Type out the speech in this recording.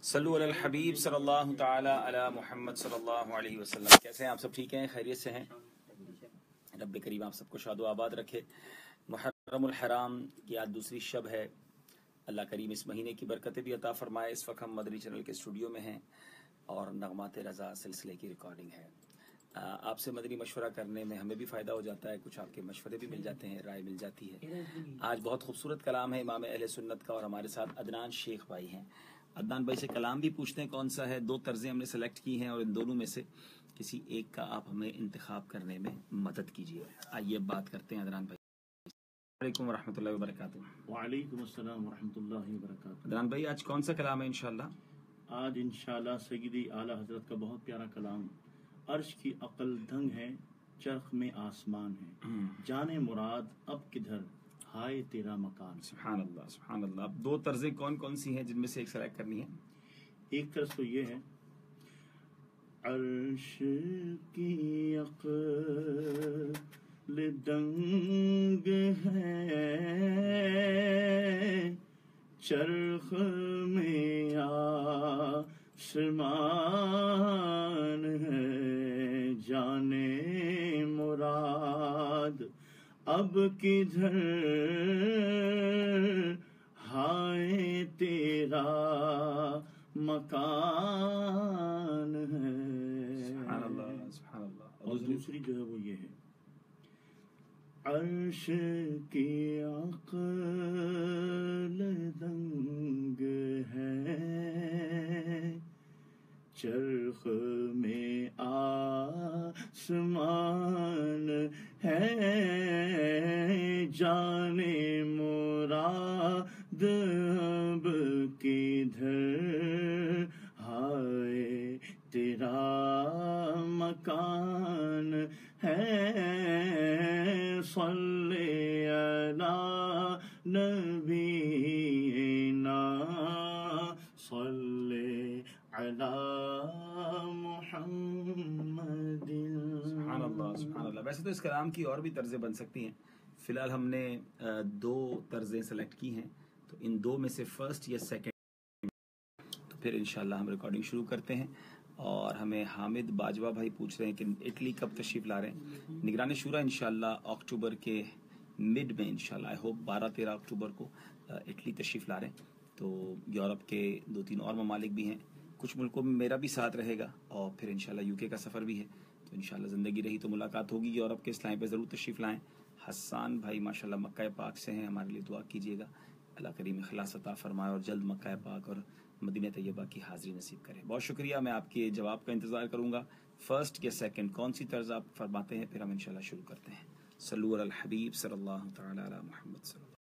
صلو علی الحبیب صلی اللہ تعالی علی محمد صلی اللہ علیہ وسلم۔ کیسے ہیں آپ سب؟ ٹھیک ہیں، خیریت سے ہیں؟ رب کریم آپ سب کو شاد و آباد رکھے۔ محرم الحرام کی آج دوسری شب ہے۔ اللہ کریم اس مہینے کی برکتیں بھی عطا فرمائے۔ اس وقت ہم مدنی چینل کے اسٹوڈیو میں ہیں اور نغمات رضا سلسلے کی ریکارڈنگ ہے۔ آپ سے مدنی مشورہ کرنے میں ہمیں بھی فائدہ ہو جاتا ہے، کچھ آپ کے مشورے بھی مل جاتے ہیں، رائے مل جاتی ہے۔ آج بہت خوبصورت کلام ہے امام اہل سنت کا، اور ہمارے ساتھ عدنان شیخ بھائی ہیں۔ عدنان بھائی سے کلام بھی پوچھتے ہیں کون سا ہے۔ دو طرزیں ہم نے سلیکٹ کی ہیں اور ان دونوں میں سے کسی ایک کا آپ ہمیں انتخاب کرنے میں مدد کیجیے۔ آئیے بات کرتے ہیں عدنان بھائی۔ السلام علیکم ورحمۃ اللہ وبرکاتہ۔ وعلیکم السلام ورحمۃ اللہ وبرکاتہ۔ عدنان بھائی آج کون سا کلام ہے انشاءاللہ؟ آج انشاءاللہ سیدی اعلیٰ حضرت کا بہت پیارا کلام، عرش کی عقل دھنگ ہے، چرخ میں آسمان ہے، جانے مراد اب کدھر، ہائے تیرا مکان۔ سبحان اللہ سبحان اللہ۔ اب دو طرزیں کون کون سی ہیں جن میں سے ایک سلیکٹ کرنی ہے؟ ایک طرف تو یہ ہے، عرش کی عقل دنگ ہے، چرخ میں آسمان ہے، جانے مراد اب کدھر، ہائے تیرا مکان ہے۔ سبحان اللہ سبحان اللہ۔ اور دوسری جو ہے وہ یہ ہے، عرش کی عقل دنگ ہے، چرخ میں آسمان ہے، جانے مراد اب کدھر، ہائے تیرا مکان ہے، صلی علی نبینا، صلی علی محمد۔ سبحان اللہ سبحان اللہ۔ ویسے تو اس کلام کی اور بھی طرزیں بن سکتی ہیں، فی الحال ہم نے دو طرزیں سلیکٹ کی ہیں، تو ان دو میں سے فرسٹ یا سیکنڈ، تو پھر انشاءاللہ ہم ریکارڈنگ شروع کرتے ہیں۔ اور ہمیں حامد باجوہ بھائی پوچھ رہے ہیں کہ اٹلی کب تشریف لا رہے ہیں؟ نگران شورا انشاءاللہ اکتوبر کے مڈ میں انشاءاللہ آئی ہوپ 12-13 اکتوبر کو اٹلی تشریف لا رہے ہیں۔ تو یورپ کے 2-3 اور ممالک بھی ہیں، کچھ ملکوں میں میرا بھی ساتھ رہے گا، اور پھر انشاءاللہ UK کا سفر بھی ہے۔ تو انشاءاللہ زندگی رہی تو ملاقات ہوگی۔ یورپ کے اسلام پہ ضرور تشریف لائیں۔ حسان بھائی ماشاءاللہ مکہ پاک سے ہیں، ہمارے لیے دعا کیجیے گا، اللہ کریم اخلاص عطا فرمائے اور جلد مکہ پاک اور مدینہ طیبہ کی حاضری نصیب کرے۔ بہت شکریہ، میں آپ کے جواب کا انتظار کروں گا۔ فرسٹ یا سیکنڈ کون سی طرز آپ فرماتے ہیں، پھر ہم انشاءاللہ شروع کرتے ہیں۔ صلو علی الحبیب صلی اللہ تعالی علی محمد صلی اللہ